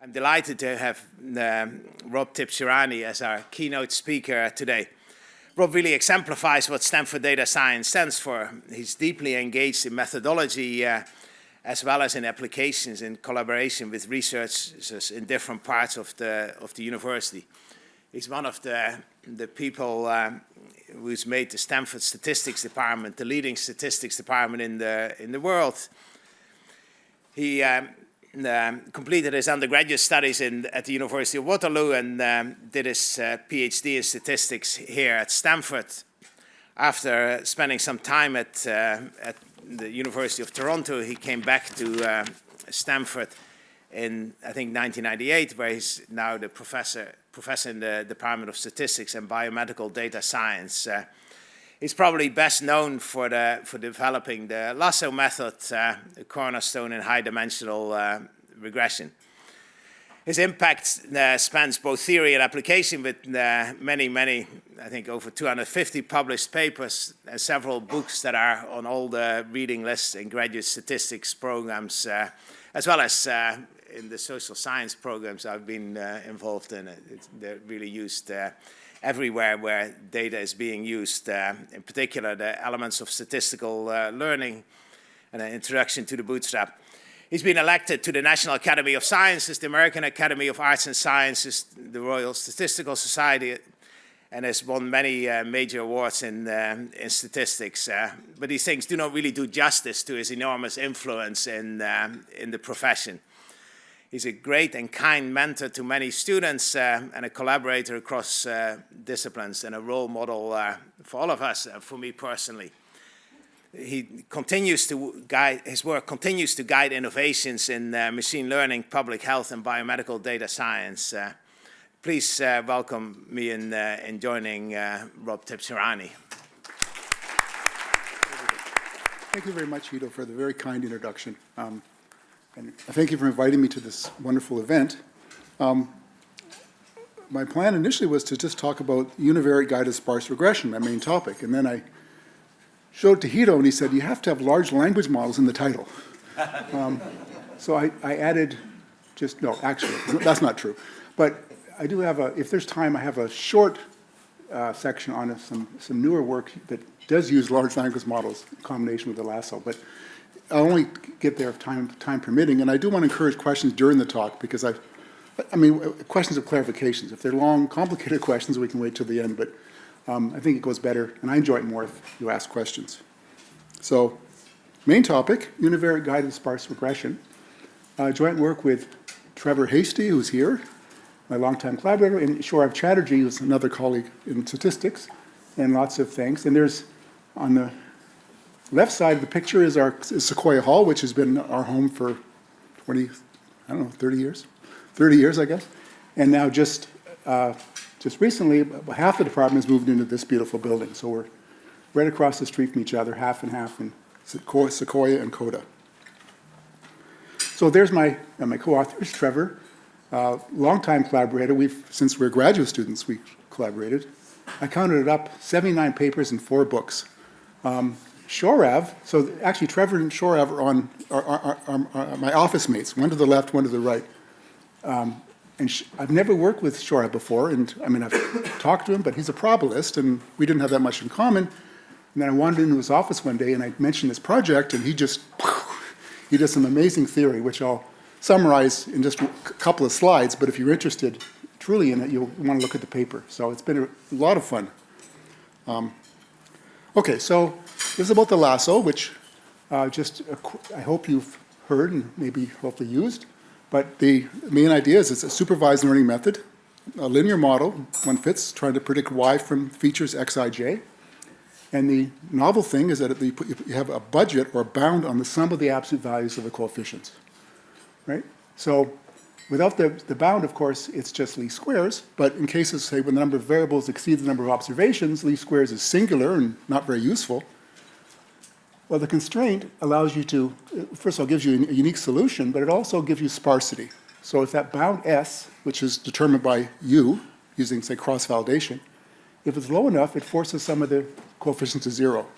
I'm delighted to have Rob Tibshirani as our keynote speaker today. Rob really exemplifies what Stanford data science stands for. He's deeply engaged in methodology as well as in applications in collaboration with researchers in different parts of the university. He's one of the people who's made the Stanford statistics department the leading statistics department in the world. He completed his undergraduate studies at the University of Waterloo and did his PhD in statistics here at Stanford. After spending some time at the University of Toronto, he came back to Stanford in, I think, 1998, where he's now the professor in the Department of Statistics and Biomedical Data Science. He's probably best known for developing the LLM method, a cornerstone in high-dimensional regression. His impact spans both theory and application with many, I think over 250 published papers and several books that are on all the reading lists in graduate statistics programs, as well as in the social science programs I've been involved in. They're really used everywhere where data is being used, in particular the elements of statistical learning and an introduction to the bootstrap. He's been elected to the National Academy of Sciences, the American Academy of Arts and Sciences, the Royal Statistical Society, and has won many major awards in statistics. But these things do not really do justice to his enormous influence in the profession. He's a great and kind mentor to many students and a collaborator across disciplines and a role model for all of us, for me personally. He continues to guide, his work continues to guide innovations in machine learning, public health, and biomedical data science. Please welcome me in joining Rob Tibshirani. Thank you very much, Hito, for the very kind introduction. And thank you for inviting me to this wonderful event. My plan initially was to just talk about univariate guided sparse regression, my main topic, and then I showed it to Hito, and he said, you have to have large language models in the title. So I added no, actually, that's not true. But I do have if there's time, I have a short section on some newer work that does use large language models in combination with the lasso. But I'll only get there if time permitting. And I do want to encourage questions during the talk, because I mean, questions of clarifications. If they're long, complicated questions, we can wait till the end. But I think it goes better, and I enjoy it more if you ask questions. So, main topic, univariate guided sparse regression. Joint work with Trevor Hasty, who's here, my longtime collaborator, and Shorav Chatterjee, who's another colleague in statistics, and lots of thanks. And there's, on the left side of the picture is Sequoia Hall, which has been our home for 30 years? 30 years, I guess. And now just recently, half the department has moved into this beautiful building. So we're right across the street from each other, half and half in Sequoia and Coda. So there's my co-authors, Trevor, longtime collaborator. Since we're graduate students, we collaborated. I counted it up, 79 papers and 4 books. Shorav, so actually Trevor and Shorav are my office mates, one to the left, one to the right. And I've never worked with Shorav before, and I mean, I've talked to him, but he's a probabilist, and we didn't have that much in common. And then I wandered into his office one day, and I mentioned this project, and he does some amazing theory, which I'll summarize in just a couple of slides, but if you're interested truly in it, you'll want to look at the paper. So it's been a lot of fun. Okay, so this is about the lasso, which I hope you've heard and maybe hopefully used. But the main idea is it's a supervised learning method, a linear model, one fits, trying to predict y from features xij. And the novel thing is that you have a budget or a bound on the sum of the absolute values of the coefficients, right? So without the bound, of course, it's just least squares. But in cases, say, when the number of variables exceeds the number of observations, least squares is singular and not very useful. Well, the constraint allows you to, first of all, gives you a unique solution, but it also gives you sparsity. So if that bound S, which is determined by U, using, say, cross-validation, if it's low enough, it forces some of the coefficients to 0.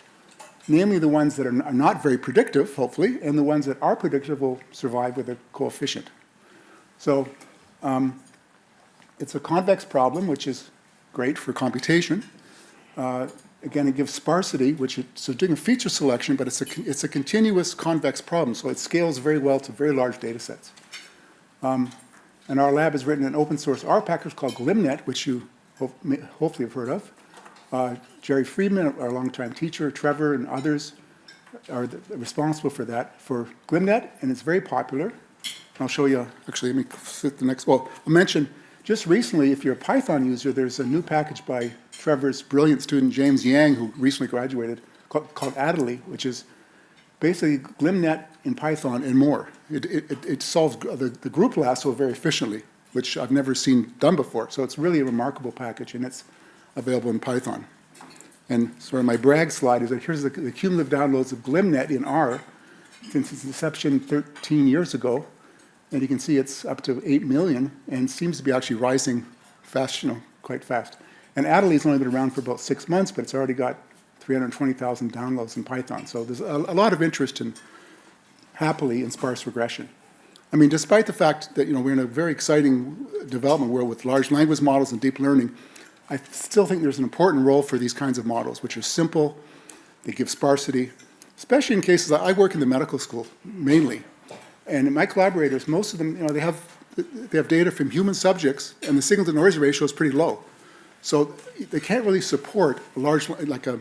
Namely, the ones that are not very predictive, hopefully, and the ones that are predictive will survive with a coefficient. So It's a convex problem, which is great for computation. Again, it gives sparsity, so doing a feature selection, but it's a continuous convex problem, so it scales very well to very large data sets. And our lab has written an open source R package called GlimNet, which you hopefully have heard of. Jerry Friedman, our longtime teacher, Trevor, and others are responsible for that, for GlimNet, and it's very popular. I'll show you, actually, let me flip the next, well, I'll mention, just recently, if you're a Python user, there's a new package by Trevor's brilliant student, James Yang, who recently graduated, called Adderley, which is basically GlimNet in Python and more. It solves the group lasso very efficiently, which I've never seen done before. So it's really a remarkable package, and it's available in Python. And sort of my brag slide is that here's the cumulative downloads of GlimNet in R since its inception 13 years ago. And you can see it's up to 8 million and seems to be actually rising fast, quite fast. And Adderley's only been around for about 6 months, but it's already got 320,000 downloads in Python. So there's a lot of interest happily in sparse regression. I mean, despite the fact that we're in a very exciting development world with large language models and deep learning, I still think there's an important role for these kinds of models, which are simple, they give sparsity, especially in cases, I work in the medical school, mainly. And my collaborators, most of them, they have data from human subjects, and the signal-to-noise ratio is pretty low. So they can't really support a large, like a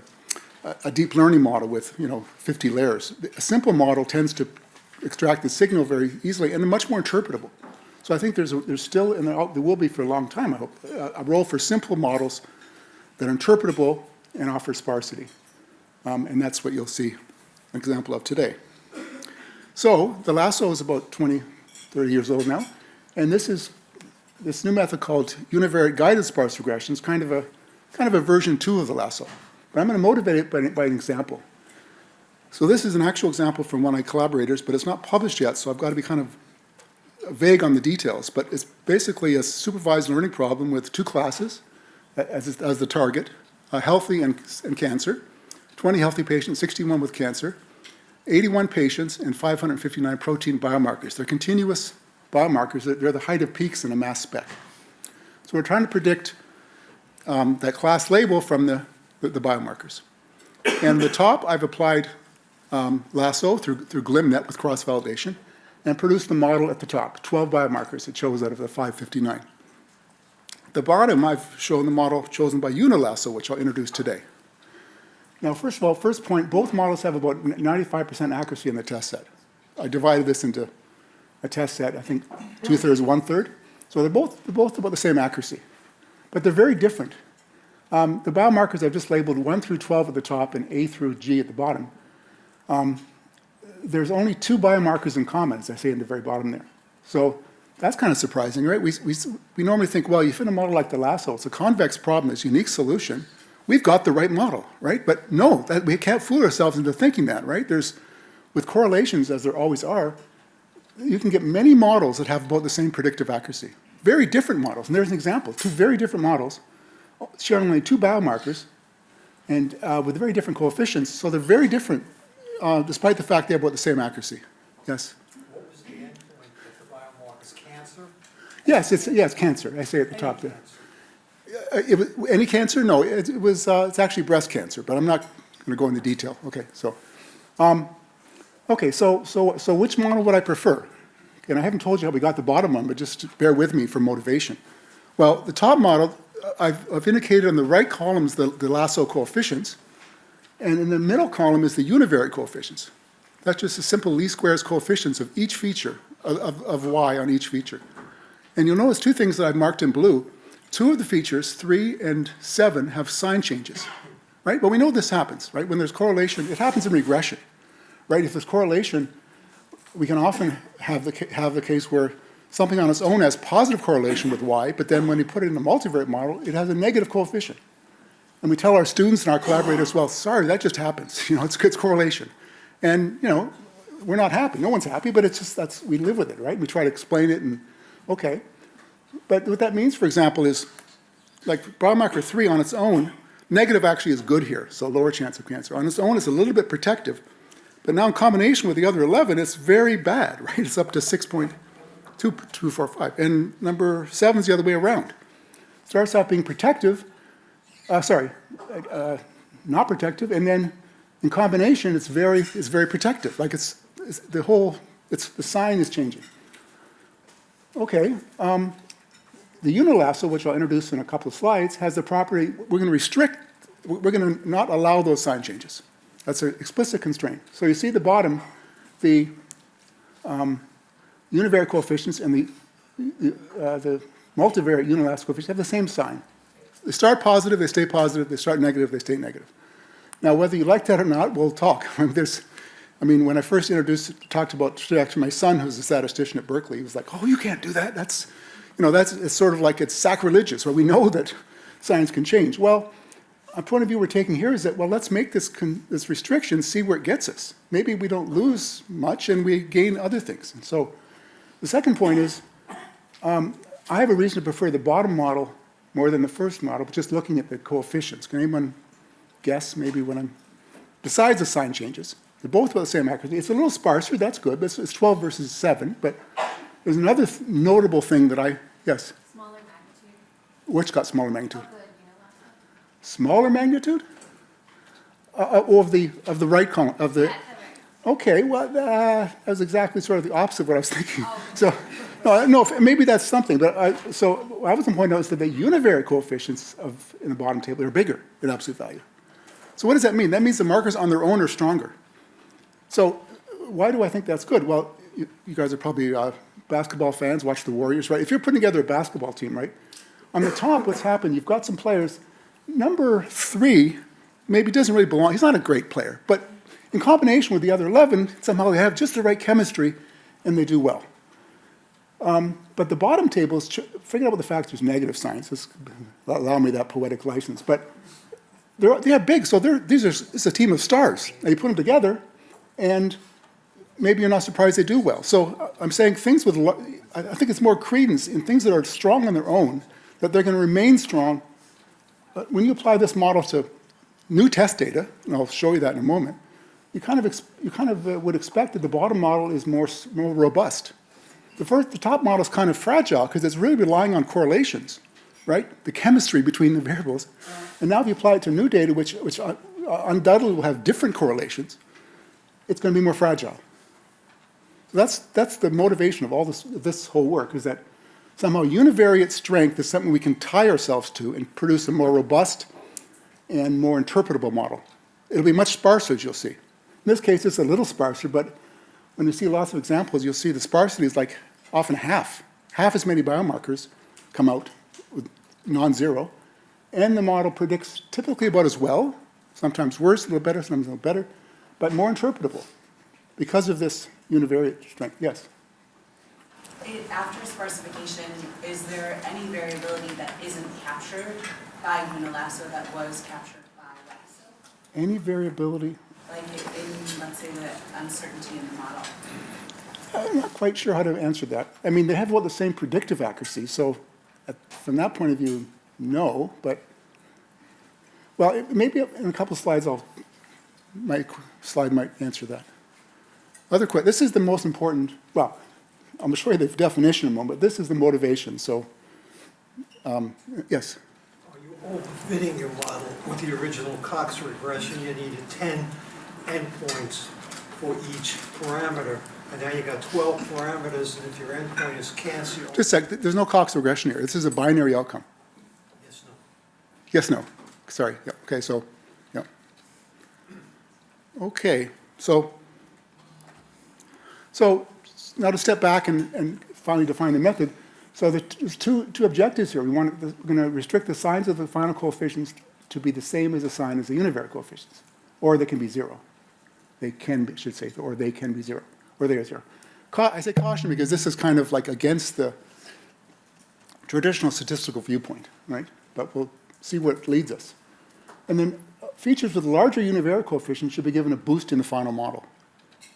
deep learning model with 50 layers. A simple model tends to extract the signal very easily and much more interpretable. So I think there's still, and there will be for a long time, I hope, a role for simple models that are interpretable and offer sparsity. And that's what you'll see an example of today. So the lasso is about 20, 30 years old now, and this new method called univariate guided sparse regression is kind of a version 2 of the lasso. But I'm going to motivate it by an example. So this is an actual example from one of my collaborators, but it's not published yet, so I've got to be kind of vague on the details. But it's basically a supervised learning problem with 2 classes as the target, healthy and cancer, 20 healthy patients, 61 with cancer, 81 patients, and 559 protein biomarkers. They're continuous biomarkers. They're the height of peaks in a mass spec. So we're trying to predict that class label from the biomarkers. And the top, I've applied Lasso through GlimNet with cross-validation and produced the model at the top, 12 biomarkers it chose out of the 559. At the bottom, I've shown the model chosen by UniLasso, which I'll introduce today. Now, first of all, first point, both models have about 95% accuracy in the test set. I divided this into a test set, I think 2/3, 1/3. So they're both about the same accuracy. But they're very different. The biomarkers I've just labeled 1 through 12 at the top and A through G at the bottom. There's only 2 biomarkers in common, as I say in the very bottom there. So that's kind of surprising, right? We normally think, well, you fit a model like the lasso, it's a convex problem, it's a unique solution. We've got the right model, right? But no, we can't fool ourselves into thinking that, right? With correlations, as there always are, you can get many models that have about the same predictive accuracy. Very different models. And there's an example, 2 very different models sharing only 2 biomarkers and with very different coefficients. So they're very different despite the fact they have about the same accuracy. Yes? What was the endpoint of the biomarkers? Cancer? Yes, it's cancer. I say at the top there. Any cancer? No, it's actually breast cancer, but I'm not going to go into detail. Okay, so which model would I prefer? And I haven't told you how we got the bottom one, but just bear with me for motivation. Well, the top model, I've indicated on the right columns the lasso coefficients, and in the middle column is the univariate coefficients. That's just the simple least squares coefficients of each feature, of y on each feature. And you'll notice 2 things that I've marked in blue. 2 of the features, 3 and 7, have sign changes, right? But we know this happens, right? When there's correlation, it happens in regression, right? If there's correlation, we can often have the case where something on its own has positive correlation with y, but then when you put it in a multivariate model, it has a negative coefficient. And we tell our students and our collaborators, well, sorry, that just happens. It's correlation. And, we're not happy. No one's happy, but it's just, we live with it, right? We try to explain it and, okay. But what that means, for example, is like biomarker 3 on its own, negative actually is good here, so lower chance of cancer. On its own, it's a little bit protective. But now in combination with the other 11, it's very bad, right? It's up to 6.8 2, 4, 5. And number 7 is the other way around. Starts off being protective, not protective, and then in combination, it's very protective. Like the sign is changing. Okay, the UniLasso, which I'll introduce in a couple of slides, has the property, we're going to not allow those sign changes. That's an explicit constraint. So you see at the bottom, the univariate coefficients and the multivariate UniLasso coefficients have the same sign. They start positive, they stay positive. They start negative, they stay negative. Now, whether you like that or not, we'll talk. When I first talked about to my son, who's a statistician at Berkeley, he was like, "Oh, you can't do that. It's sort of like it's sacrilegious." Well, we know that science can change. Well, a point of view we're taking here is that, well, let's make this restriction, see where it gets us. Maybe we don't lose much and we gain other things. And so the second point is, I have a reason to prefer the bottom model more than the first model, but just looking at the coefficients. Can anyone guess maybe besides the sign changes? They're both about the same accuracy. It's a little sparser, that's good, but it's 12 versus 7. But there's another notable thing that yes? Smaller magnitude. Which got smaller magnitude? Of the UniLasso. Smaller magnitude? Of the right column, of the... Yeah, Okay, well, that was exactly sort of the opposite of what I was thinking. So, no, maybe that's something. But so what I was going to point out is that the univariate coefficients in the bottom table are bigger in absolute value. So what does that mean? That means the markers on their own are stronger. So why do I think that's good? Well, you guys are probably basketball fans, watch the Warriors, right? If you're putting together a basketball team, right? On the top, what's happened, you've got some players. Number 3 maybe doesn't really belong. He's not a great player, but in combination with the other 11, somehow they have just the right chemistry and they do well. But the bottom table is forget about the fact there's negative signs. Allow me that poetic license. But they are big, so it's a team of stars. Now you put them together, and maybe you're not surprised they do well. So I'm saying I think it's more credence in things that are strong on their own, that they're going to remain strong. But when you apply this model to new test data, and I'll show you that in a moment, you kind of would expect that the bottom model is more robust. The top model is kind of fragile because it's really relying on correlations, right? The chemistry between the variables. And now if you apply it to new data, which undoubtedly will have different correlations, it's going to be more fragile. So that's the motivation of all this whole work, is that somehow univariate strength is something we can tie ourselves to and produce a more robust and more interpretable model. It'll be much sparser, as you'll see. In this case, it's a little sparser, but when you see lots of examples, you'll see the sparsity is like often half as many biomarkers come out with non-zero, and the model predicts typically about as well, sometimes worse, a little better, sometimes a little better, but more interpretable because of this univariate strength. Yes? After sparsification, is there any variability that isn't captured by UniLasso that was captured by Lasso? Any variability? Like in, let's say, the uncertainty in the model? I'm not quite sure how to answer that. I mean, they have about the same predictive accuracy, so from that point of view, no, but, well, maybe in a couple of slides, my slide might answer that. This is the most important, well, I'm going to show you the definition in a moment, but this is the motivation, so, yes? Are you overfitting your model with the original Cox regression? You needed 10 endpoints for each parameter, and now you got 12 parameters, and if your endpoint is cancer... Just a sec, there's no Cox regression here. This is a binary outcome. Yes, no. Yes, no. Sorry. Yeah. Okay, so, yeah. Okay, so now to step back and finally define the method. So there's two objectives here. We're going to restrict the signs of the final coefficients to be the same as the sign as the univariate coefficients, or they can be 0. They can be, should say, or they can be 0, or they are 0. I say caution because this is kind of like against the traditional statistical viewpoint, right? But we'll see what leads us. And then features with larger univariate coefficients should be given a boost in the final model.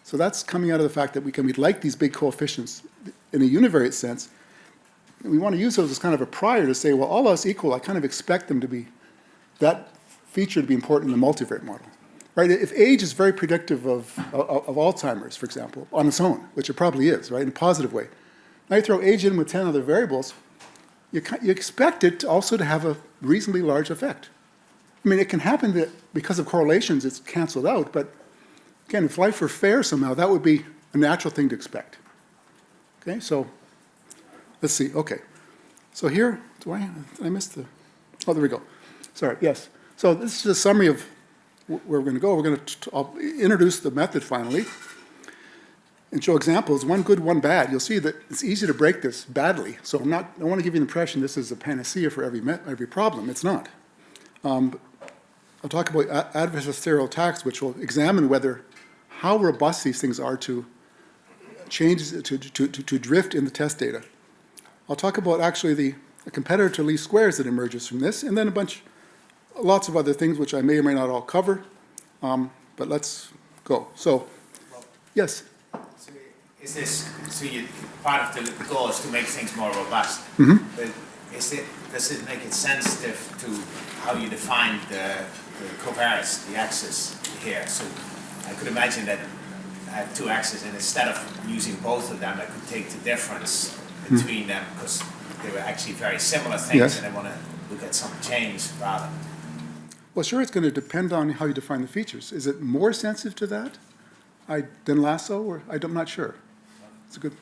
So that's coming out of the fact that we'd like these big coefficients in a univariate sense. And we want to use those as kind of a prior to say, well, all else equal, I kind of expect them to be, that feature to be important in the multivariate model. Right? If age is very predictive of Alzheimer's, for example, on its own, which it probably is, right, in a positive way, Now you throw age in with 10 other variables, you expect it also to have a reasonably large effect. I mean, it can happen that because of correlations, it's canceled out, but again, if life were fair somehow, that would be a natural thing to expect. Okay, so let's see. Okay, so here, did I miss the, oh, there we go. Sorry, yes. So this is a summary of where we're going to go. We're going to I'll introduce the method finally and show examples, one good, one bad. You'll see that it's easy to break this badly. So I don't want to give you the impression this is a panacea for every problem. It's not. I'll talk about adversarial attacks, which will examine how robust these things are to changes, to drift in the test data. I'll talk about actually the competitor to least squares that emerges from this, and then lots of other things which I may or may not all cover, but let's go. So, yes? So is this, part of the goal is to make things more robust, but does it make it sensitive to how you define the covariance, the axis here? So I could imagine that I have two axes, and instead of using both of them, I could take the difference between them, because they were actually very similar things, Yes. and I want to look at some change rather. Well, sure, it's going to depend on how you define the features. Is it more sensitive to that than lasso, or I'm not sure. It's a good.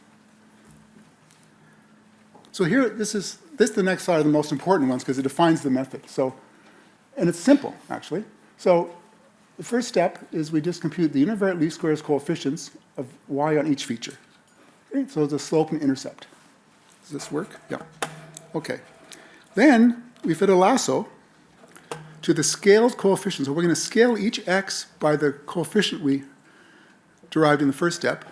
So here, this is the next slide of the most important ones because it defines the method. So, and it's simple actually. So, the first step is we just compute the univariate least squares coefficients of y on each feature. Okay, so the slope and intercept. Does this work? Yeah. Okay. Then we fit a lasso to the scaled coefficient. So we're going to scale each x by the coefficient we derived in the first step.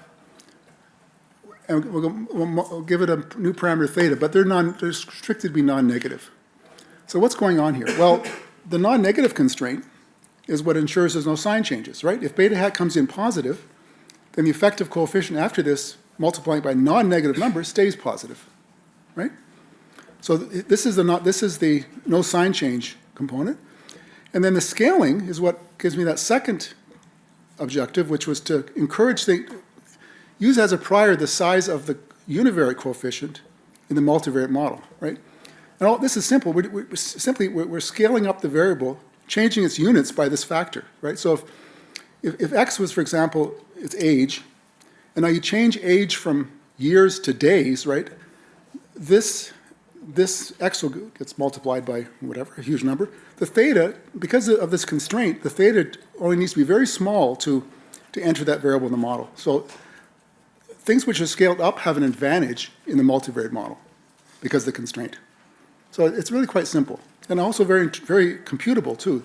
And we'll give it a new parameter theta, but they're restricted to be non-negative. So what's going on here? Well, the non-negative constraint is what ensures there's no sign changes, right? If beta hat comes in positive, then the effective coefficient after this, multiplying by non-negative numbers, stays positive, right? So this is the no sign change component. And then the scaling is what gives me that second objective, which was to encourage use as a prior the size of the univariate coefficient in the multivariate model, right? And this is simple. We're scaling up the variable, changing its units by this factor, right? So if x was, for example, its age, and now you change age from years to days, right? This x gets multiplied by whatever, a huge number. The theta, because of this constraint, the theta only needs to be very small to enter that variable in the model. So things which are scaled up have an advantage in the multivariate model because of the constraint. So it's really quite simple and also very, very computable too.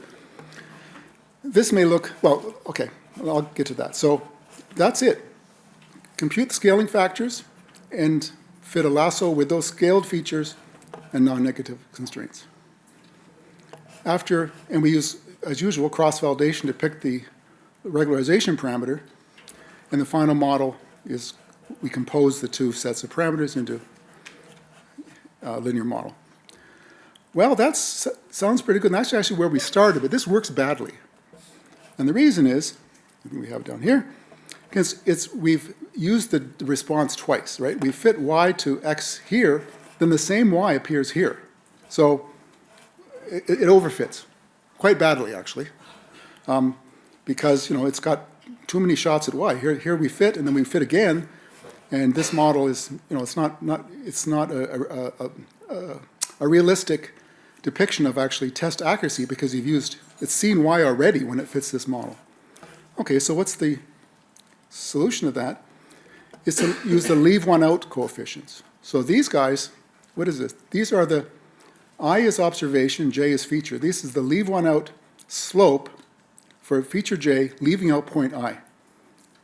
This may look, well, okay, I'll get to that. So that's it. Compute the scaling factors and fit a lasso with those scaled features and non-negative constraints. And we use, as usual, cross-validation to pick the regularization parameter, and the final model is we compose the two sets of parameters into a linear model. Well, that sounds pretty good, and that's actually where we started, but this works badly. And the reason is, we have it down here, because we've used the response twice, right? We fit y to x here, then the same y appears here. So it overfits, quite badly actually, because it's got too many shots at y. Here we fit, and then we fit again, and this model is, it's not a realistic depiction of actually test accuracy because it's seen y already when it fits this model. Okay, so what's the solution to that? Is to use the leave one out coefficients. So these guys, what is this? These are the I is observation, j is feature. This is the leave one out slope for feature j, leaving out point I.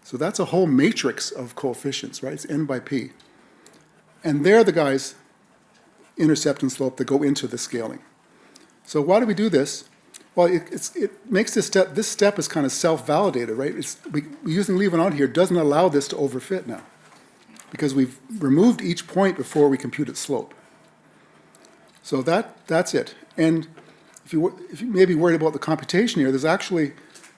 So that's a whole matrix of coefficients, right? It's n by p. And they're the guys, intercept and slope, that go into the scaling. So why do we do this? Well, it makes this step is kind of self-validated, right? Using leave one out here doesn't allow this to overfit now because we've removed each point before we compute its slope. So that's it. And if you may be worried about the computation here, there's actually,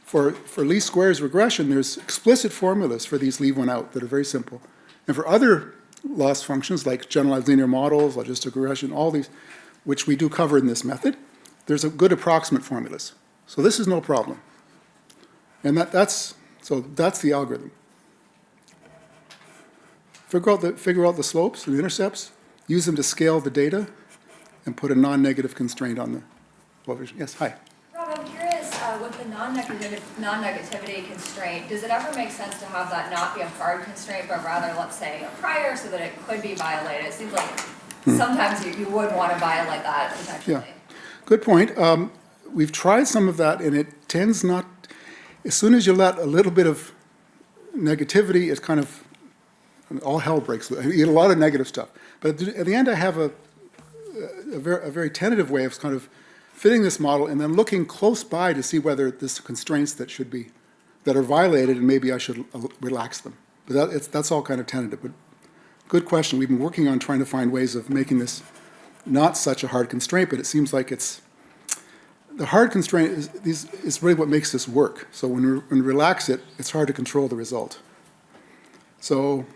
for least squares regression, there's explicit formulas for these leave one out that are very simple. And for other loss functions like generalized linear models, logistic regression, all these, which we do cover in this method, there's a good approximate formulas. So this is no problem. And that's the algorithm. Figure out the slopes, the intercepts, use them to scale the data, and put a non-negative constraint on the coefficient. Yes, hi. Rob, I'm curious, with the non-negativity constraint, does it ever make sense to have that not be a hard constraint, but rather, let's say, a prior so that it could be violated? It seems like sometimes you would want to violate that potentially. Yeah, good point. We've tried some of that, and it tends not, as soon as you let a little bit of negativity, it's kind of, all hell breaks loose. You get a lot of negative stuff. But at the end, I have a very tentative way of kind of fitting this model and then looking close by to see whether there's constraints that are violated, and maybe I should relax them. But that's all kind of tentative. But good question. We've been working on trying to find ways of making this not such a hard constraint, but it seems like the hard constraint is really what makes this work. So when we relax it, it's hard to control the result. So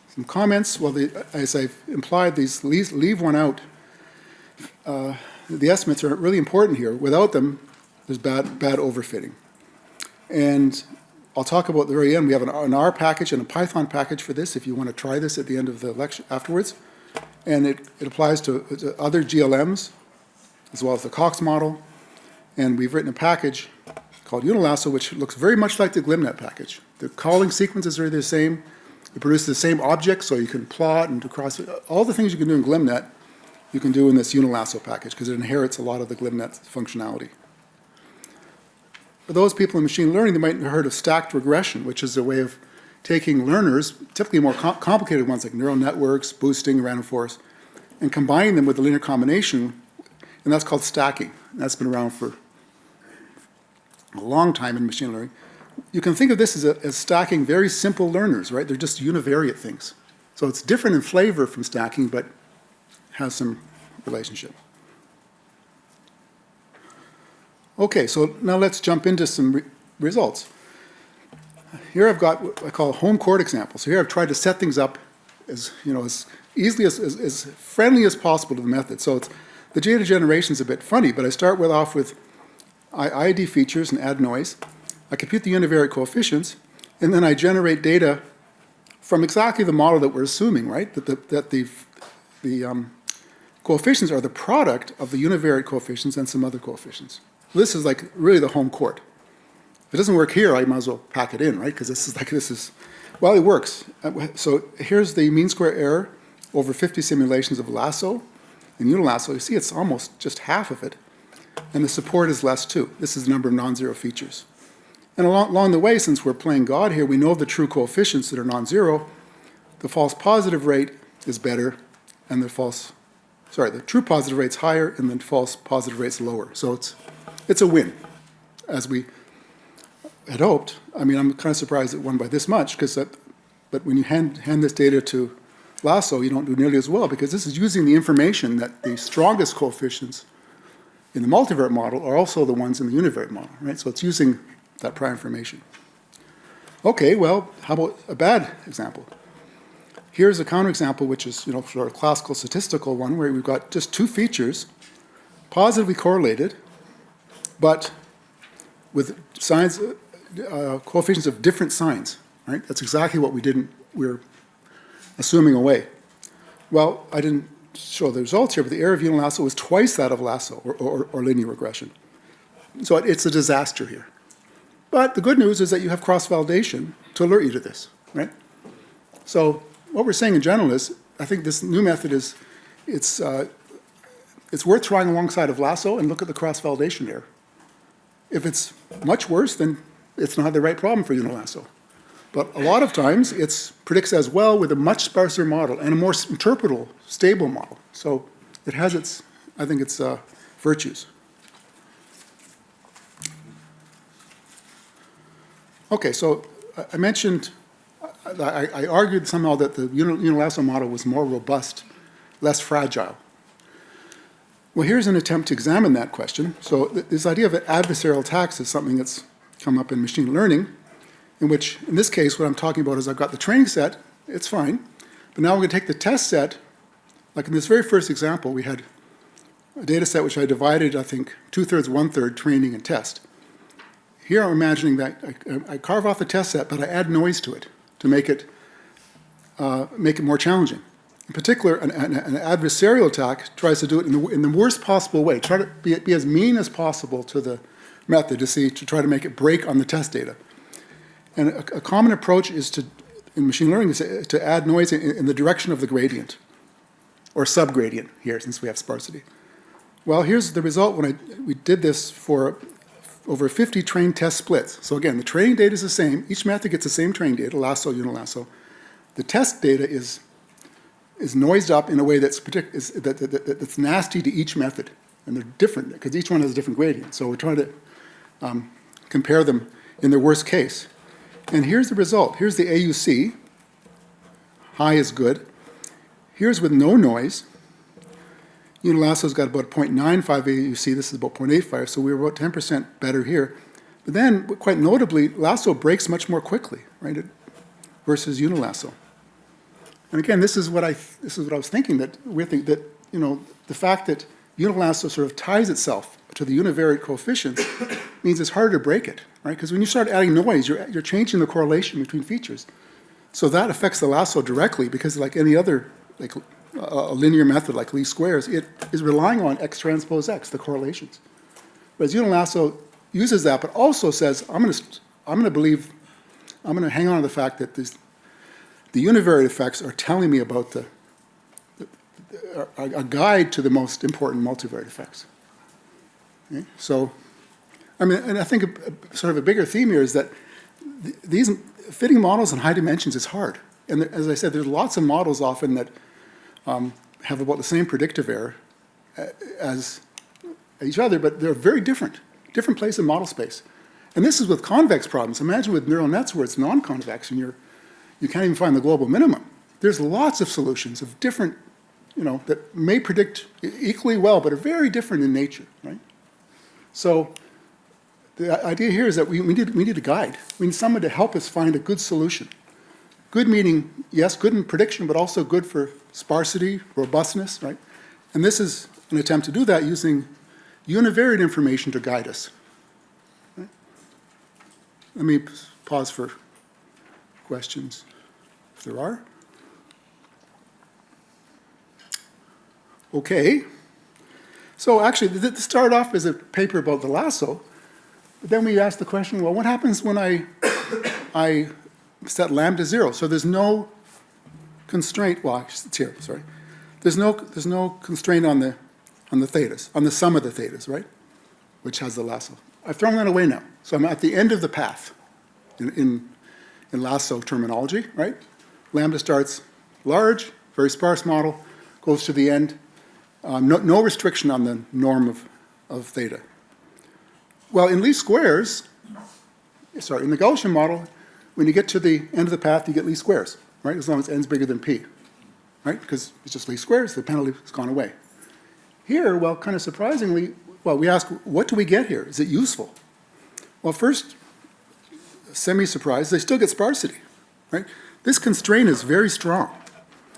some comments. Well, as I've implied, these leave one out. The estimates are really important here. Without them, there's bad overfitting. And I'll talk about at the very end. We have an R package and a Python package for this if you want to try this at the end of the lecture afterwards. And it applies to other GLMs as well as the Cox model. And we've written a package called UniLasso, which looks very much like the GlimNet package. The calling sequences are the same. It produces the same objects, so you can plot and do cross. All the things you can do in GlimNet, you can do in this UniLasso package because it inherits a lot of the GlimNet functionality. For those people in machine learning, they might have heard of stacked regression, which is a way of taking learners, typically more complicated ones like neural networks, boosting, random forest, and combining them with a linear combination, and that's called stacking. And that's been around for a long time in machine learning. You can think of this as stacking very simple learners, right? They're just univariate things. So it's different in flavor from stacking, but has some relationship. Okay, so now let's jump into some results. Here I've got what I call a home court example. So here I've tried to set things up as easily, as friendly as possible to the method. So the data generation is a bit funny, but I start off with ID features and add noise. I compute the univariate coefficients, and then I generate data from exactly the model that we're assuming, right? That the coefficients are the product of the univariate coefficients and some other coefficients. This is like really the home court. If it doesn't work here, I might as well pack it in, right? Because well, it works. So here's the mean square error over 50 simulations of lasso and UniLasso. You see it's almost just half of it. And the support is less too. This is the number of non-zero features. And along the way, since we're playing God here, we know the true coefficients that are non-zero. The false positive rate is better, and the true positive rate's higher, and the false positive rate's lower. So it's a win, as we had hoped. I mean, I'm kind of surprised it won by this much, but when you hand this data to Lasso, you don't do nearly as well, because this is using the information that the strongest coefficients in the multivariate model are also the ones in the univariate model, right? So it's using that prior information. Okay, well, how about a bad example? Here's a counterexample, which is sort of a classical statistical one, where we've got just two features positively correlated, but with signs, coefficients of different signs, right? That's exactly what we're assuming away. Well, I didn't show the results here, but the error of UniLasso was twice that of Lasso, or linear regression. So it's a disaster here. But the good news is that you have cross-validation to alert you to this, right? So what we're saying in general is, I think this new method it's worth trying alongside of Lasso and look at the cross-validation error. If it's much worse, then it's not the right problem for UniLasso. But a lot of times, it predicts as well with a much sparser model and a more interpretable, stable model. So it has I think its virtues. Okay, so I mentioned, I argued somehow that the UniLasso model was more robust, less fragile. Well, here's an attempt to examine that question. So this idea of adversarial attacks is something that's come up in machine learning, in which, in this case, what I'm talking about is I've got the training set, it's fine, But now we're going to take the test set, like in this very first example, we had a data set which I divided, I think, 2/3, 1/3 training and test. Here I'm imagining that I carve off the test set, but I add noise to it to make it more challenging. In particular, an adversarial attack tries to do it in the worst possible way, try to be as mean as possible to the method to try to make it break on the test data. And a common approach is in machine learning is to add noise in the direction of the gradient, or subgradient here, since we have sparsity. Well, here's the result when we did this for over 50 trained test splits. So again, the training data is the same. Each method gets the same training data, lasso, UniLasso. The test data is noised up in a way that's nasty to each method. And they're different, because each one has a different gradient. So we're trying to compare them in their worst case. And here's the result. Here's the AUC. High is good. Here's with no noise. UniLasso's got about 0.95 AUC. This is about 0.85, so we were about 10% better here. But then, quite notably, Lasso breaks much more quickly, right, versus UniLasso. And again, this is what I was thinking, that the fact that UniLasso sort of ties itself to the univariate coefficient means it's harder to break it, right? Because when you start adding noise, you're changing the correlation between features. So that affects the lasso directly, because like any other, like a linear method like least squares, it is relying on x transpose x, the correlations. Whereas UniLasso uses that, but also says, I'm going to hang on to the fact that the univariate effects are telling me about a guide to the most important multivariate effects. Okay? So, I mean, and I think sort of a bigger theme here is that these fitting models in high dimensions is hard. And as I said, there's lots of models often that have about the same predictive error as each other, but they're very different place in model space. And this is with convex problems. Imagine with neural nets where it's non-convex and you can't even find the global minimum. There's lots of solutions of different, that may predict equally well, but are very different in nature, right? So the idea here is that we need a guide. We need someone to help us find a good solution. Good meaning, yes, good in prediction, but also good for sparsity, robustness, right? And this is an attempt to do that using univariate information to guide us. Right? Let me pause for questions, if there are. Okay. So actually, this started off as a paper about the lasso, but then we asked the question, well, what happens when I set lambda 0? So there's no constraint, well, it's here, sorry. There's no constraint on the thetas, on the sum of the thetas, right? Which has the lasso. I've thrown that away now. So I'm at the end of the path in lasso terminology, right? Lambda starts large, very sparse model, goes to the end. No restriction on the norm of theta. Well, in least squares, in the Gaussian model, when you get to the end of the path, you get least squares, right? As long as n's bigger than p, right? Because it's just least squares, the penalty has gone away. Here, well, kind of surprisingly, we ask, what do we get here? Is it useful? Well, first, semi-surprised, they still get sparsity, right? This constraint is very strong.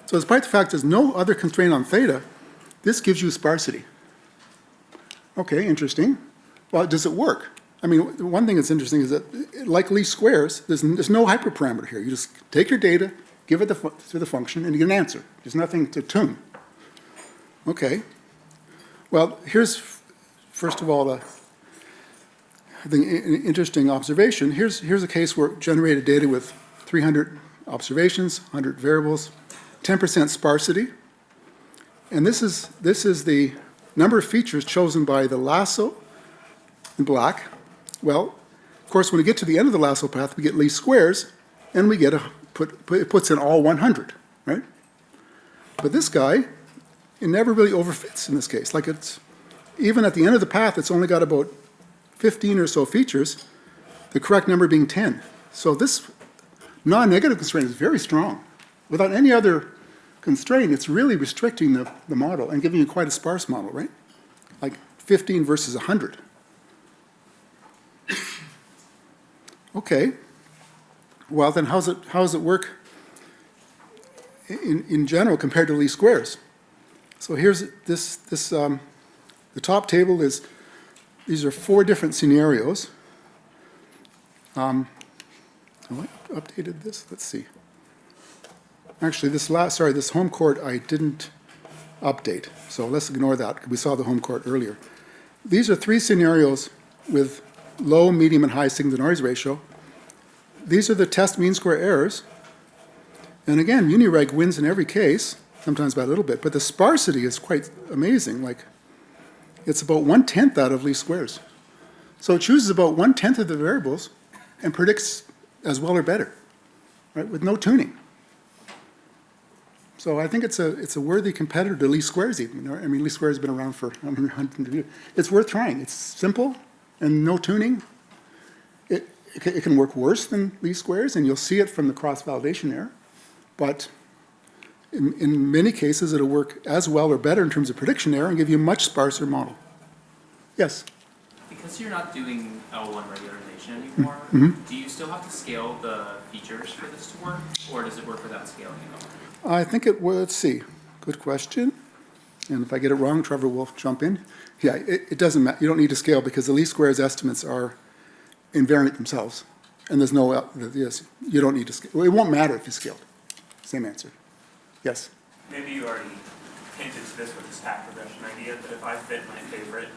So despite the fact there's no other constraint on theta, this gives you sparsity. Okay, interesting. Well, does it work? I mean, one thing that's interesting is that, like least squares, there's no hyperparameter here. You just take your data, give it to the function, and you get an answer. There's nothing to tune. Okay. Well, here's, first of all, I think an interesting observation. Here's a case where it generated data with 300 observations, 100 variables, 10% sparsity. And this is the number of features chosen by the lasso in black. Well, of course, when we get to the end of the lasso path, we get least squares, and we get it puts in all 100, right? But this guy, it never really overfits in this case. Like even at the end of the path, it's only got about 15 or so features, the correct number being 10. So this non-negative constraint is very strong. Without any other constraint, it's really restricting the model and giving you quite a sparse model, right? Like 15 versus 100. Okay. Well, then how does it work in general compared to least squares. So here's the top table is, these are 4 different scenarios. Have I updated this? Let's see. Actually, this home court I didn't update, so let's ignore that. We saw the home court earlier. These are 3 scenarios with low, medium, and high signal-to-noise ratio. These are the test mean square errors. And again, UniReg wins in every case, sometimes by a little bit, but the sparsity is quite amazing. Like, it's about 1/10 out of least squares. So it chooses about 1/10 of the variables and predicts as well or better, right, with no tuning. So I think it's a worthy competitor to least squares even. I mean, least squares has been around for how many hundreds of years. It's worth trying. It's simple and no tuning. It can work worse than least squares, and you'll see it from the cross-validation error. But in many cases, it'll work as well or better in terms of prediction error and give you a much sparser model. Yes? Because you're not doing L1 regularization anymore, do you still have to scale the features for this to work, or does it work without scaling at all? I think it will. Let's see. Good question. And if I get it wrong, Trevor will jump in. Yeah, it doesn't matter. You don't need to scale because the least squares estimates are invariant themselves. And there's no, yes, you don't need to scale. Well, it won't matter if you scaled. Same answer. Yes? Maybe you already hinted to this with the stack regression idea, but if I fit my favorite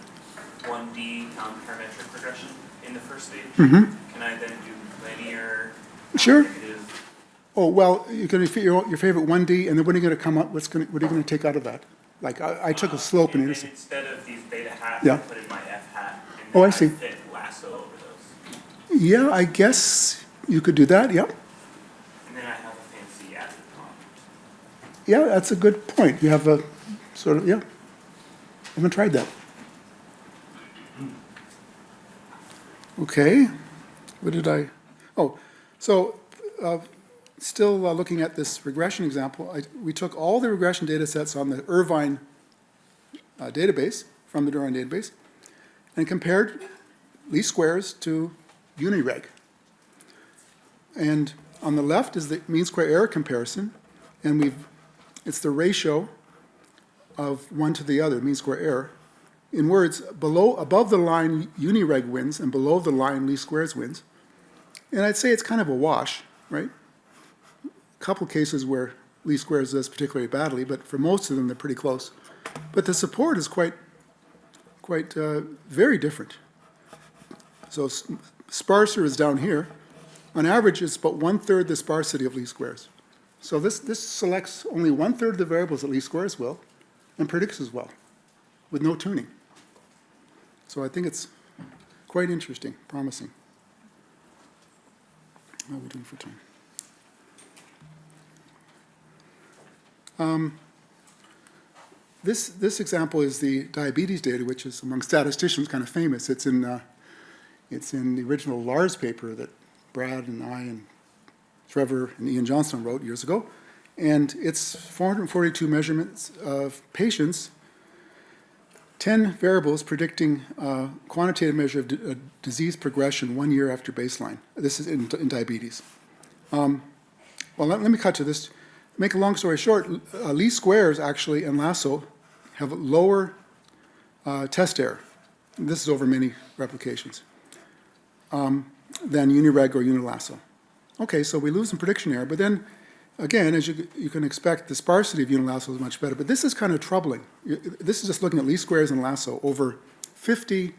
1D parametric regression in the first stage, can I then do linear? Sure. Negative? Oh, well, you're going to fit your favorite 1D, and then what are you going to come up, what are you going to take out of that? Like, I took a slope and intercept. Instead of these beta hats, Yeah. I put in my F hat. And Oh, then I see. fit lasso over those. Yeah, I guess you could do that, yeah. And then I have a fancy acid prompt. Yeah, that's a good point. You have a sort of, yeah. I haven't tried that. Okay. What did I? Oh, so still looking at this regression example, we took all the regression data sets on the Irvine database, from the Irvine database, and compared least squares to UniReg. And on the left is the mean square error comparison, and it's the ratio of one to the other, mean square error. In words, above the line UniReg wins, and below the line least squares wins. And I'd say it's kind of a wash, right? A couple cases where least squares does particularly badly, but for most of them, they're pretty close. But the support is quite very different. So sparser is down here. On average, it's about 1/3 the sparsity of least squares. So this selects only 1/3 of the variables that least squares will, and predicts as well, with no tuning. So I think it's quite interesting, promising. How are we doing for time? This example is the diabetes data, which is among statisticians kind of famous. It's in the original Lars paper that Brad and I and Trevor and Ian Johnson wrote years ago. And it's 442 measurements of patients, 10 variables predicting quantitative measure of disease progression 1 year after baseline. This is in diabetes. Well, let me cut to this. Make a long story short, least squares actually and lasso have a lower test error. And this is over many replications than UniReg or UniLasso. Okay, so we lose some prediction error, but then again, as you can expect, the sparsity of UniLasso is much better. But this is kind of troubling. This is just looking at least squares and lasso over 50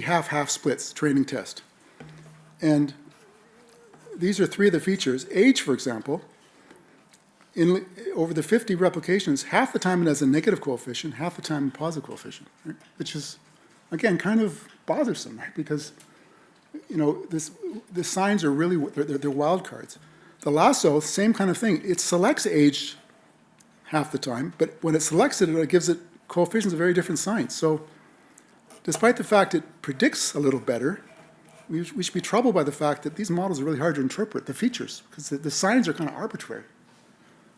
half-half splits training test. And these are 3 of the features. Age, for example, over the 50 replications, half the time it has a negative coefficient, half the time a positive coefficient, right? Which is, again, kind of bothersome, right? Because, you know, the signs are really, they're wild cards. The lasso, same kind of thing. It selects age half the time, but when it selects it, it gives it coefficients of very different signs. So despite the fact it predicts a little better, we should be troubled by the fact that these models are really hard to interpret, the features, because the signs are kind of arbitrary.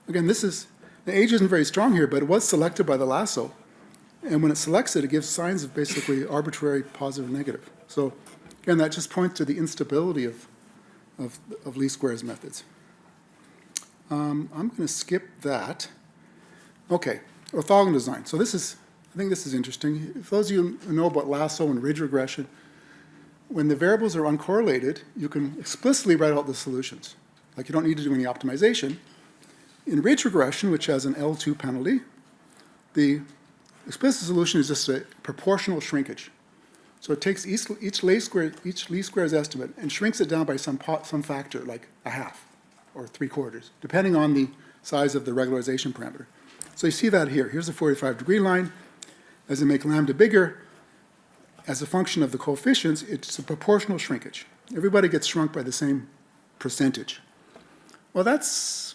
Again, the age isn't very strong here, but it was selected by the lasso. And when it selects it, it gives signs of basically arbitrary positive and negative. So again, that just points to the instability of least squares methods. I'm going to skip that. Okay, orthogonal design. So I think this is interesting. For those of you who know about lasso and ridge regression, when the variables are uncorrelated, you can explicitly write out the solutions. Like you don't need to do any optimization. In ridge regression, which has an L2 penalty, the explicit solution is just a proportional shrinkage. So it takes each least squares estimate and shrinks it down by some factor, like a half or 3/4, depending on the size of the regularization parameter. So you see that here. Here's the 45-degree line. As I make lambda bigger, as a function of the coefficients, it's a proportional shrinkage. Everybody gets shrunk by the same percentage. Well, that's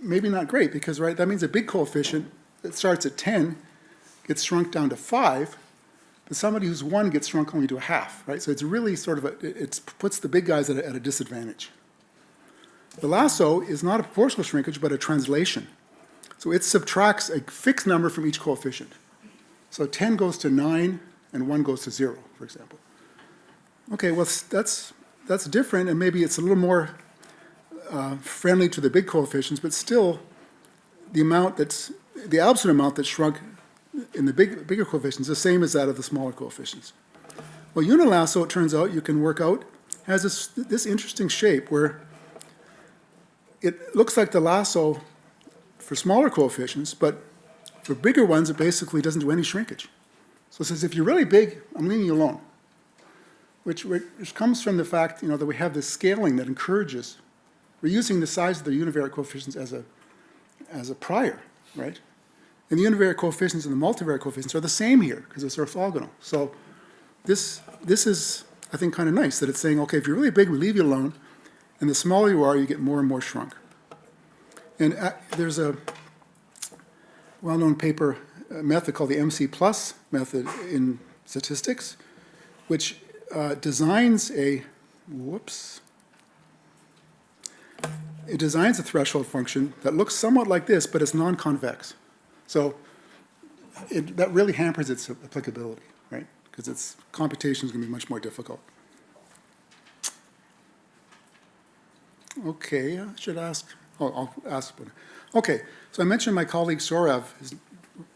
maybe not great because, right, that means a big coefficient that starts at 10 gets shrunk down to 5, but somebody who's 1 gets shrunk only to a half, right? So it's really sort of it puts the big guys at a disadvantage. The lasso is not a proportional shrinkage, but a translation. So it subtracts a fixed number from each coefficient. So 10 goes to 9, and 1 goes to 0, for example. Okay, well, that's different, and maybe it's a little more friendly to the big coefficients, but still, the absolute amount that's shrunk in the bigger coefficients is the same as that of the smaller coefficients. Well, UniLasso, it turns out, you can work out, has this interesting shape where it looks like the lasso for smaller coefficients, but for bigger ones, it basically doesn't do any shrinkage. So it says, if you're really big, I'm leaving you alone, which comes from the fact, that we have this scaling that encourages. We're using the size of the univariate coefficients as a prior, right? And the univariate coefficients and the multivariate coefficients are the same here because it's orthogonal. So this is, I think, kind of nice that it's saying, okay, if you're really big, we leave you alone, and the smaller you are, you get more and more shrunk. And there's a well-known paper method called the MC plus method in statistics, which designs a threshold function that looks somewhat like this, but it's non-convex. So that really hampers its applicability, right? Because its computation is going to be much more difficult. Okay, I should ask. I'll ask. Okay, so I mentioned my colleague Sorav has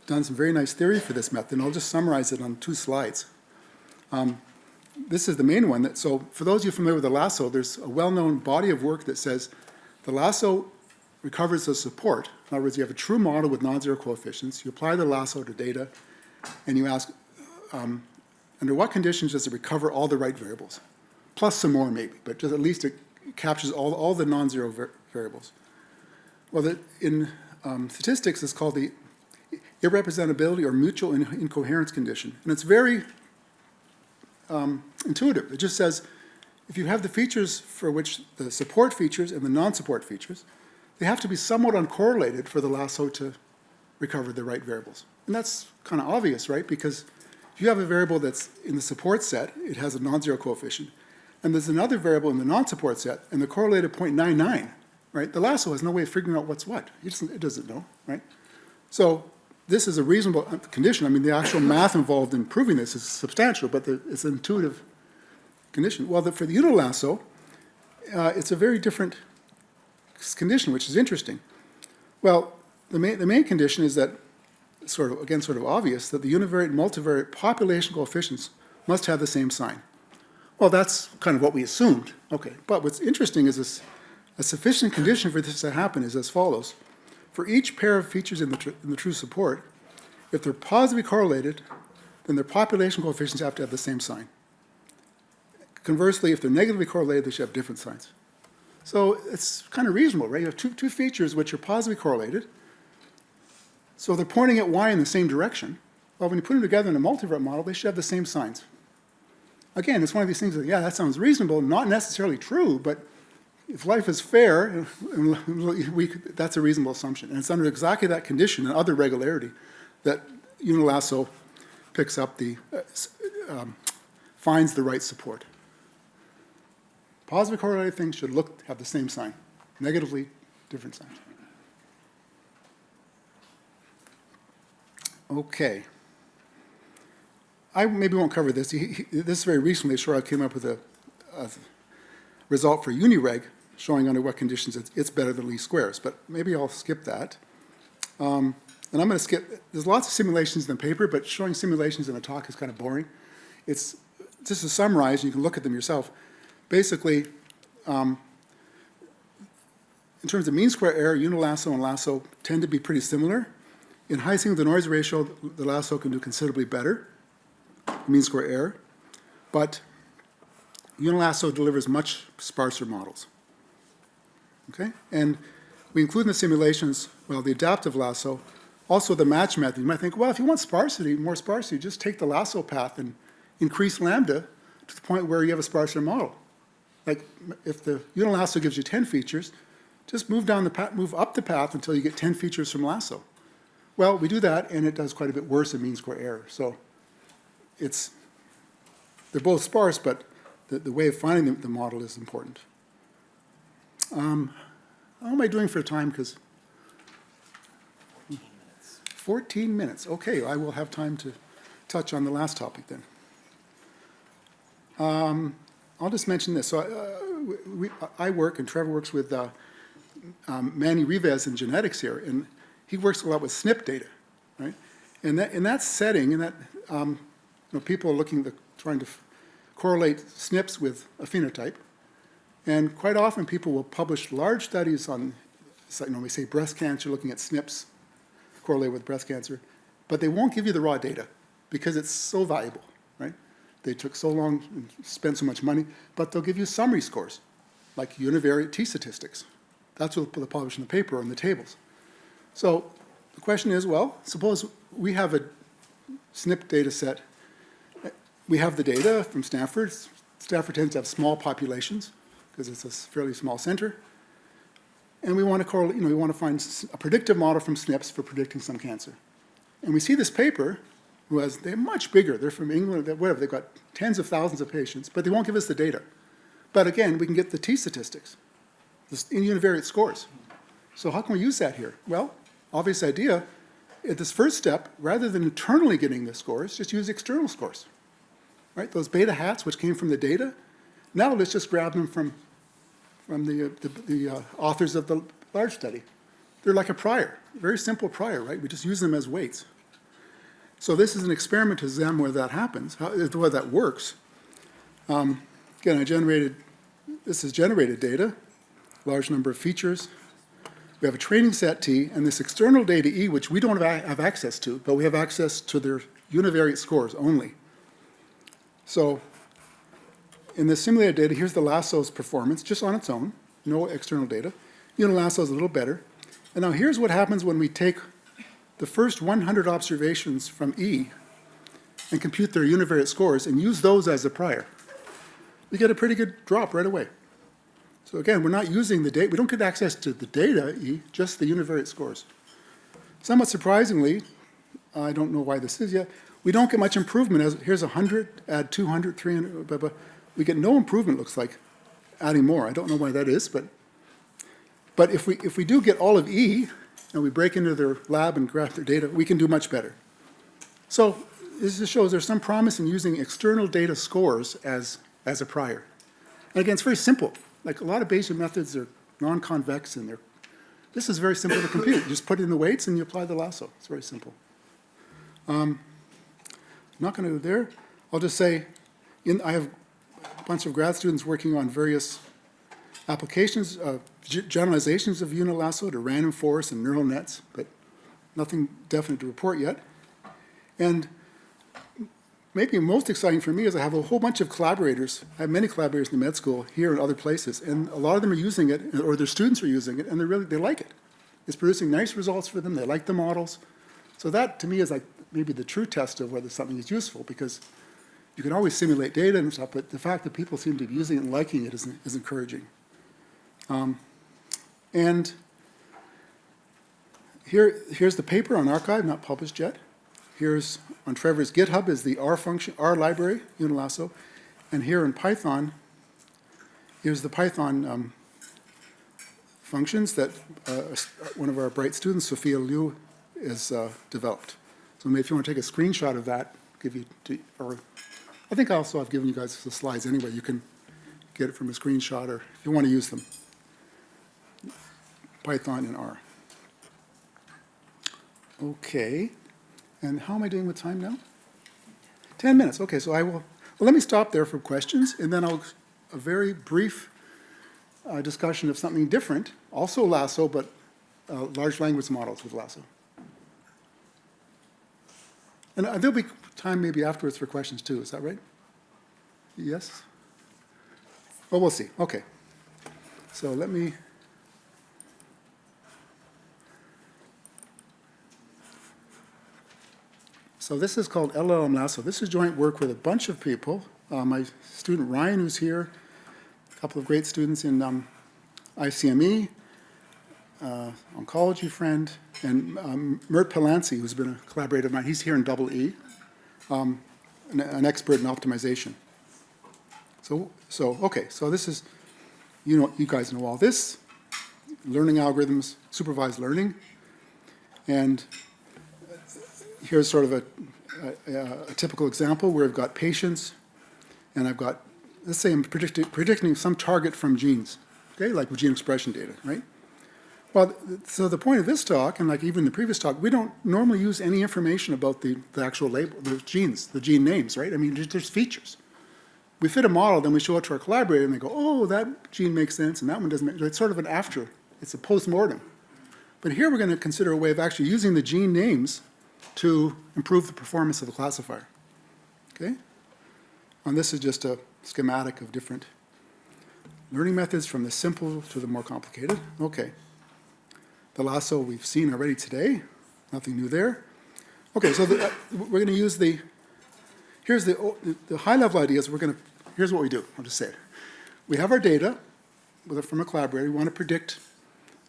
done some very nice theory for this method, and I'll just summarize it on 2 slides. This is the main one. So for those of you familiar with the lasso, there's a well-known body of work that says the lasso recovers the support. In other words, you have a true model with non-zero coefficients. You apply the lasso to data, and you ask, under what conditions does it recover all the right variables? Plus some more, maybe, but just at least it captures all the non-zero variables. Well, in statistics, it's called the irrepresentability or mutual incoherence condition. And it's very intuitive. It just says, if you have the features for which the support features and the non-support features, they have to be somewhat uncorrelated for the lasso to recover the right variables. And that's kind of obvious, right? Because if you have a variable that's in the support set, it has a non-zero coefficient, and there's another variable in the non-support set, and the correlated 0.99, right? The lasso has no way of figuring out what's what. It doesn't know, right? So this is a reasonable condition. I mean, the actual math involved in proving this is substantial, but it's an intuitive condition. Well, for the UniLasso, it's a very different condition, which is interesting. Well, the main condition is that, sort of obvious, that the univariate and multivariate population coefficients must have the same sign. Well, that's kind of what we assumed. Okay, but what's interesting is a sufficient condition for this to happen is as follows. For each pair of features in the true support, if they're positively correlated, then their population coefficients have to have the same sign. Conversely, if they're negatively correlated, they should have different signs. So it's kind of reasonable, right? You have two features which are positively correlated. So they're pointing at y in the same direction. Well, when you put them together in a multivariate model, they should have the same signs. Again, it's one of these things that, yeah, that sounds reasonable, not necessarily true, but if life is fair, that's a reasonable assumption. And it's under exactly that condition and other regularity that UniLasso picks up finds the right support. Positively correlated things should have the same sign. Negatively, different signs. Okay. I maybe won't cover this. This very recently, I came up with a result for UniReg, showing under what conditions it's better than least squares. But maybe I'll skip that. And I'm going to skip, there's lots of simulations in the paper, but showing simulations in a talk is kind of boring. It's just to summarize, and you can look at them yourself. Basically, in terms of mean square error, UniLasso and Lasso tend to be pretty similar. In high signal-to-noise ratio, the Lasso can do considerably better, mean square error. But UniLasso delivers much sparser models. Okay? And we include in the simulations, well, the adaptive lasso, also the match method. You might think, well, if you want sparsity, more sparsity, just take the lasso path and increase lambda to the point where you have a sparser model. Like if the UniLasso gives you 10 features, just move down the path, move up the path until you get 10 features from lasso. Well, we do that, and it does quite a bit worse in mean square error. So they're both sparse, but the way of finding the model is important. How am I doing for time? Because 14 minutes. Okay, I will have time to touch on the last topic then. I'll just mention this. So I work, and Trevor works with Manny Rivas in genetics here, and he works a lot with SNP data, right? And in that setting, in that people are trying to correlate SNPs with a phenotype, and quite often people will publish large studies on, we say breast cancer, looking at SNPs correlated with breast cancer, but they won't give you the raw data because it's so valuable, right? They took so long and spent so much money, but they'll give you summary scores, like univariate t-statistics. That's what they'll publish in the paper or in the tables. So the question is, well, suppose we have a SNP data set. We have the data from Stanford. Stanford tends to have small populations because it's a fairly small center. And we want to correlate, we want to find a predictive model from SNPs for predicting some cancer. And we see this paper, they're much bigger. They're from England, whatever. They've got tens of thousands of patients, but they won't give us the data. But again, we can get the t-statistics in univariate scores. So how can we use that here? Well, obvious idea, at this first step, rather than internally getting the scores, just use external scores. Right? Those beta hats, which came from the data, now let's just grab them from the authors of the large study. They're like a prior, very simple prior, right? We just use them as weights. So this is an experiment to examine whether that happens, whether that works. Again, this is generated data, large number of features. We have a training set T, and this external data E, which we don't have access to, but we have access to their univariate scores only. So in the simulated data, here's the lasso's performance, just on its own, no external data. UniLasso is a little better. And now here's what happens when we take the first 100 observations from E and compute their univariate scores and use those as a prior. We get a pretty good drop right away. So again, we're not using the data. We don't get access to the data E, just the univariate scores. Somewhat surprisingly, I don't know why this is yet, we don't get much improvement. Here's 100, add 200, 300, blah, blah. We get no improvement, looks like, adding more. I don't know why that is, but if we do get all of E, and we break into their lab and graph their data, we can do much better. So this just shows there's some promise in using external data scores as a prior. And again, it's very simple. Like a lot of Bayesian methods are non-convex, and this is very simple to compute. You just put in the weights and you apply the lasso. It's very simple. I'm not going to go there. I'll just say, I have a bunch of grad students working on various applications, generalizations of UniLasso to random forests and neural nets, but nothing definite to report yet. And maybe most exciting for me is I have a whole bunch of collaborators. I have many collaborators in the med school here and other places, and a lot of them are using it, or their students are using it, and they like it. It's producing nice results for them. They like the models. So that, to me, is like maybe the true test of whether something is useful, because you can always simulate data and stuff, but the fact that people seem to be using it and liking it is encouraging. And here's the paper on arXiv, not published yet. Here's on Trevor's GitHub is the R library, UniLasso. And here in Python, here's the Python functions that one of our bright students, Sophia Liu, has developed. So maybe if you want to take a screenshot of that, or I think also I've given you guys the slides anyway. You can get it from a screenshot, or if you want to use them. Python and R. Okay, and how am I doing with time now? 10 minutes, okay, so I will, well, let me stop there for questions, and then a very brief discussion of something different, also Lasso, but large language models with Lasso. And there'll be time maybe afterwards for questions too, is that right? Yes? Oh, we'll see, okay. So let me, so this is called LLM-lasso. This is joint work with a bunch of people. My student Ryan, who's here, a couple of great students in ICME, oncology friend, and Mert Palancy, who's been a collaborator of mine. He's here in EE, an expert in optimization. So okay, so this is, you guys know all this, learning algorithms, supervised learning, and here's sort of a typical example where I've got patients, and I've got, let's say I'm predicting some target from genes, okay, like with gene expression data, right? Well, so the point of this talk, and like even the previous talk, we don't normally use any information about the actual label, the genes, the gene names, right? I mean, there's features. We fit a model, then we show it to our collaborator, and they go, oh, that gene makes sense, and that one doesn't make sense. It's sort of an after. It's a post-mortem. But here we're going to consider a way of actually using the gene names to improve the performance of the classifier, okay? And this is just a schematic of different learning methods from the simple to the more complicated. Okay. The lasso we've seen already today, nothing new there. Okay, so we're going to use here's the high-level ideas. Here's what we do. I'll just say it. We have our data from a collaborator. We want to predict,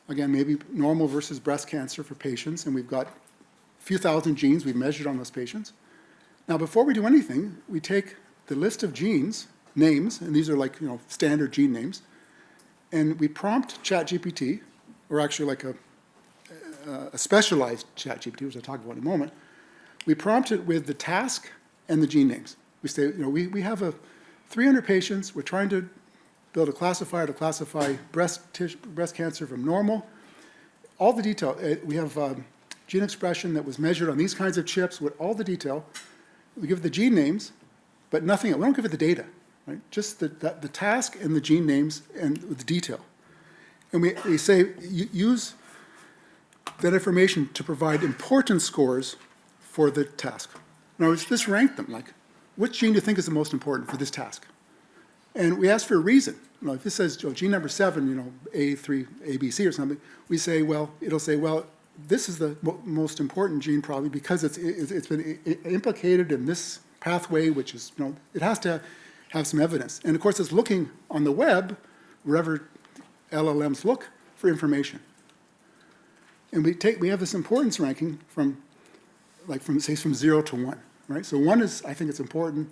again, maybe normal versus breast cancer for patients, and we've got a few thousand genes we've measured on those patients. Now, before we do anything, we take the list of genes, names, and these are like, standard gene names, and we prompt ChatGPT, or actually like a specialized ChatGPT, which I'll talk about in a moment. We prompt it with the task and the gene names. We say, we have 300 patients. We're trying to build a classifier to classify breast cancer from normal. All the detail. We have gene expression that was measured on these kinds of chips with all the detail. We give the gene names, but nothing else. We don't give it the data, right? Just the task and the gene names and the detail. And we say, use that information to provide importance scores for the task. Now, let's rank them, like, which gene do you think is the most important for this task? And we ask for a reason. If this says gene number 7, A3, ABC or something, we say, well, it'll say, well, this is the most important gene probably because it's been implicated in this pathway, which is, it has to have some evidence. And of course, it's looking on the web, wherever LLMs look, for information. And we have this importance ranking from 0 to 1, right? So 1 is, I think it's important,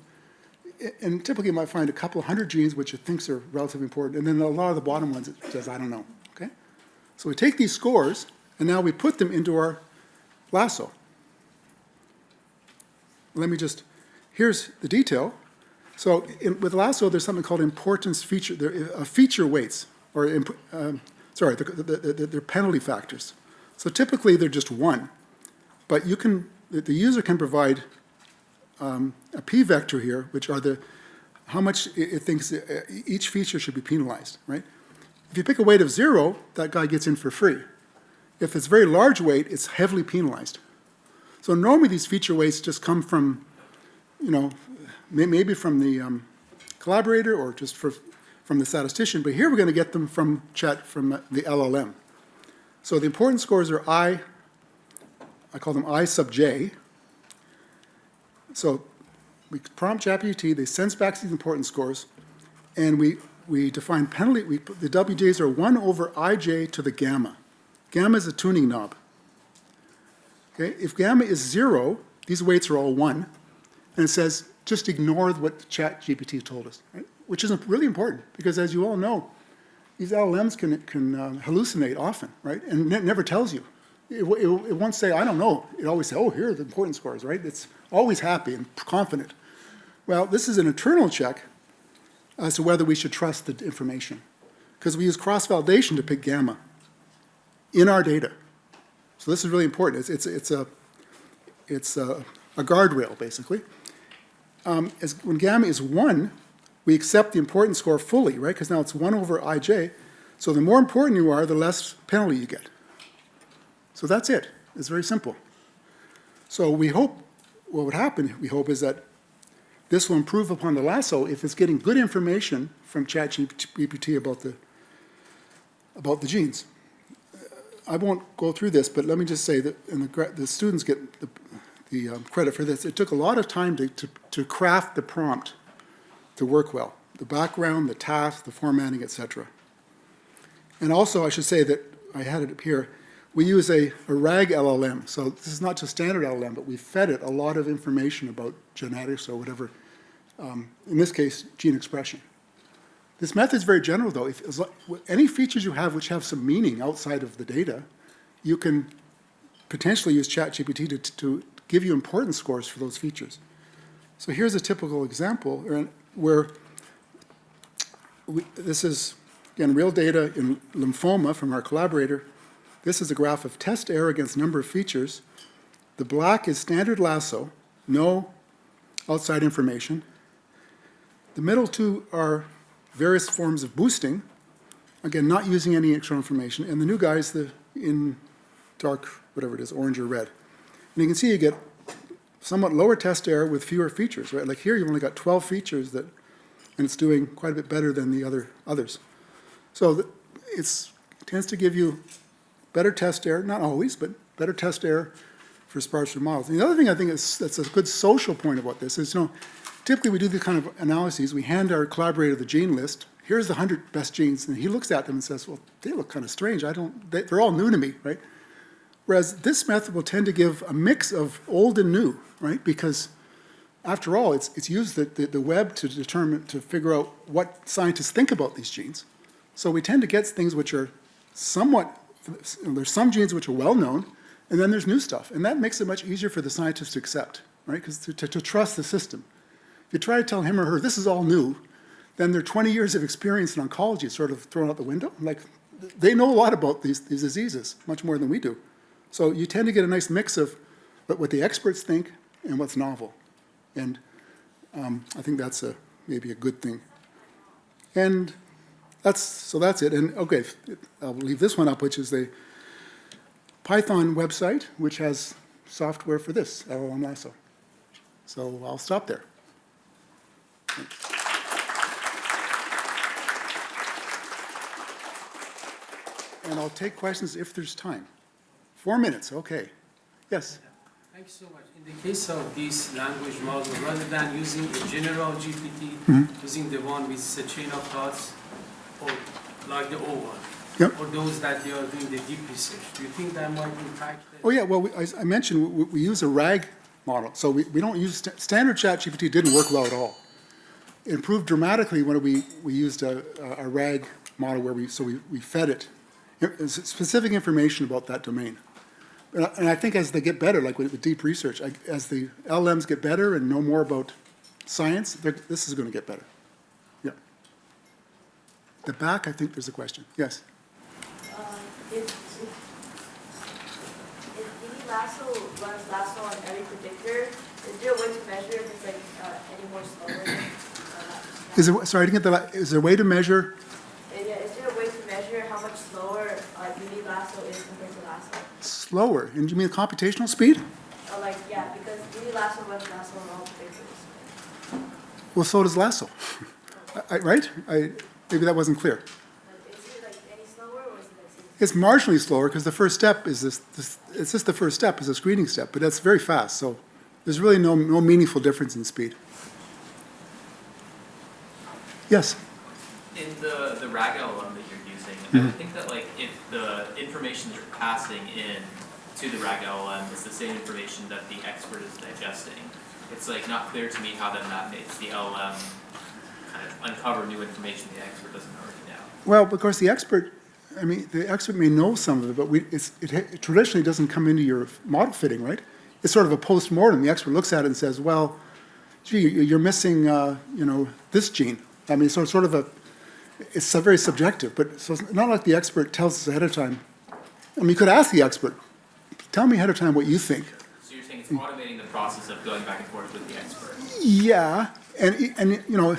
and typically you might find a couple hundred genes which it thinks are relatively important, and then a lot of the bottom ones it says, I don't know, okay? So we take these scores, and now we put them into our lasso. Here's the detail. So with lasso, there's something called importance feature, feature weights, or they're penalty factors. So typically they're just 1, but the user can provide a p-vector here, which are how much it thinks each feature should be penalized, right? If you pick a weight of 0, that guy gets in for free. If it's very large weight, it's heavily penalized. So normally these feature weights just come from, maybe from the collaborator or just from the statistician, but here we're going to get them from the LLM. So the importance scores are I call them I sub j. So we prompt ChatGPT, they sense back these importance scores, and we define penalty, the WJs are 1 over ij to the gamma. Gamma is a tuning knob. Okay? If gamma is 0, these weights are all 1, and it says just ignore what ChatGPT told us, right? Which is really important, because as you all know, these LLMs can hallucinate often, right? And it never tells you. It won't say, I don't know. It always says, oh, here are the importance scores, right? It's always happy and confident. Well, this is an internal check as to whether we should trust the information, because we use cross-validation to pick gamma. in our data. So this is really important. It's a guardrail, basically. When gamma is 1, we accept the importance score fully, right? Because now it's 1 over ij. So the more important you are, the less penalty you get. So that's it. It's very simple. So we hope, what would happen, we hope, is that this will improve upon the lasso if it's getting good information from ChatGPT about the genes. I won't go through this, but let me just say that the students get the credit for this. It took a lot of time to craft the prompt to work well. The background, the task, the formatting, etc. And also, I should say that, I had it up here, we use a RAG LLM. So this is not just standard LLM, but we fed it a lot of information about genetics or whatever, in this case, gene expression. This method is very general, though. Any features you have which have some meaning outside of the data, you can potentially use ChatGPT to give you importance scores for those features. So here's a typical example where this is, again, real data in lymphoma from our collaborator. This is a graph of test error against number of features. The black is standard lasso, no outside information. The middle two are various forms of boosting, again, not using any external information. And the new guy is in dark, whatever it is, orange or red. And you can see you get somewhat lower test error with fewer features, right? Like here, you've only got 12 features and it's doing quite a bit better than the others. So it tends to give you better test error, not always, but better test error for sparser models. And the other thing I think that's a good social point about this is, typically we do these kind of analyses. We hand our collaborator the gene list. Here's the 100 best genes, and he looks at them and says, well, they look kind of strange. They're all new to me, right? Whereas this method will tend to give a mix of old and new, right? Because after all, it's used the web to figure out what scientists think about these genes. So we tend to get things which are somewhat, there's some genes which are well known, and then there's new stuff. And that makes it much easier for the scientists to accept, right? Because to trust the system. If you try to tell him or her, this is all new, then their 20 years of experience in oncology is sort of thrown out the window. Like, they know a lot about these diseases, much more than we do. So you tend to get a nice mix of what the experts think and what's novel. And I think that's maybe a good thing. And that's it. And okay, I'll leave this one up, which is the Python website, which has software for this, LLM-lasso. So I'll stop there. And I'll take questions if there's time. 4 minutes, okay. Yes? Thank you so much. In the case of these language models, rather than using a general GPT, using the one with a chain of thoughts, or like the old one, Yep. or those that they are doing the deep research, do you think that might impact it? Oh yeah, well, I mentioned we use a RAG model. So we don't use, standard ChatGPT didn't work well at all. It improved dramatically when we used a RAG model where we fed it specific information about that domain. And I think as they get better, like with deep research, as the LLMs get better and know more about science, this is going to get better. Yeah. The back, I think there's a question. Yes? If UniLasso runs lasso on every predictor, is there a way to measure if it's like any more slower? Sorry, I didn't get the. Is there a way to measure? Yeah, is there a way to measure how much slower UniLasso is compared to lasso? Slower? And you mean computational speed? Yeah, because UniLasso runs lasso on all predictors. Well, so does lasso. Right? Maybe that wasn't clear. Is it like any slower, or is it like? It's marginally slower because the first step is it's just the first step is a screening step, but that's very fast. So there's really no meaningful difference in speed. Yes? In the RAG LLM that you're using, I would think that if the information that you're passing in to the RAG LLM is the same information that the expert is digesting, it's not clear to me how then that makes the LLM kind of uncover new information the expert doesn't already know. Well, of course, the expert may know some of it, but it traditionally doesn't come into your model fitting, right? It's sort of a post-mortem. The expert looks at it and says, well, gee, you're missing, this gene. I mean, so it's very subjective, but so it's not like the expert tells us ahead of time I mean, you could ask the expert, tell me ahead of time what you think. So you're saying it's automating the process of going back and forth with the expert? Yeah, and you know,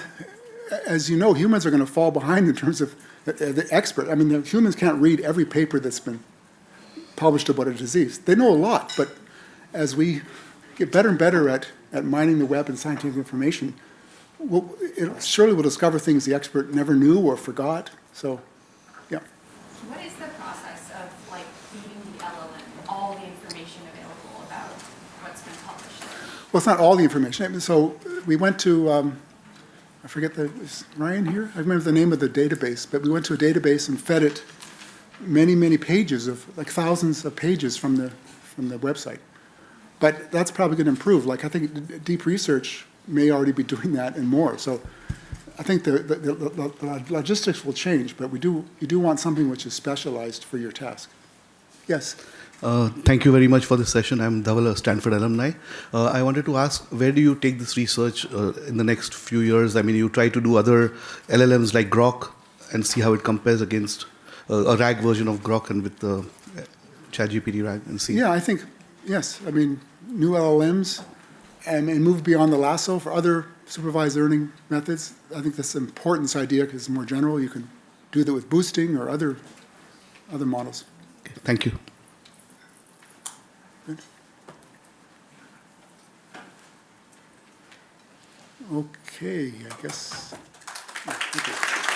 as you know, humans are going to fall behind in terms of the expert. I mean, the humans can't read every paper that's been published about a disease. They know a lot, but as we get better and better at mining the web and scientific information, surely we'll discover things the expert never knew or forgot. So, yeah. What is the process of like feeding the LLM all the information available about what's been published? Well, it's not all the information. So we went to, I forget is Ryan here? I remember the name of the database, but we went to a database and fed it many, many pages of, like thousands of pages from the website. But that's probably going to improve. Like I think deep research may already be doing that and more. So I think the logistics will change, but you do want something which is specialized for your task. Yes? Thank you very much for this session. I'm Dhaval, a Stanford alumni. I wanted to ask, where do you take this research in the next few years? I mean, you try to do other LLMs like Grok and see how it compares against a RAG version of Grok and with the ChatGPT RAG and see. Yeah, I think, yes. I mean, new LLMs and move beyond the lasso for other supervised learning methods. I think that's an important idea because it's more general. You can do that with boosting or other models. Okay, thank you. Good. Okay, I guess. Yeah, thank you.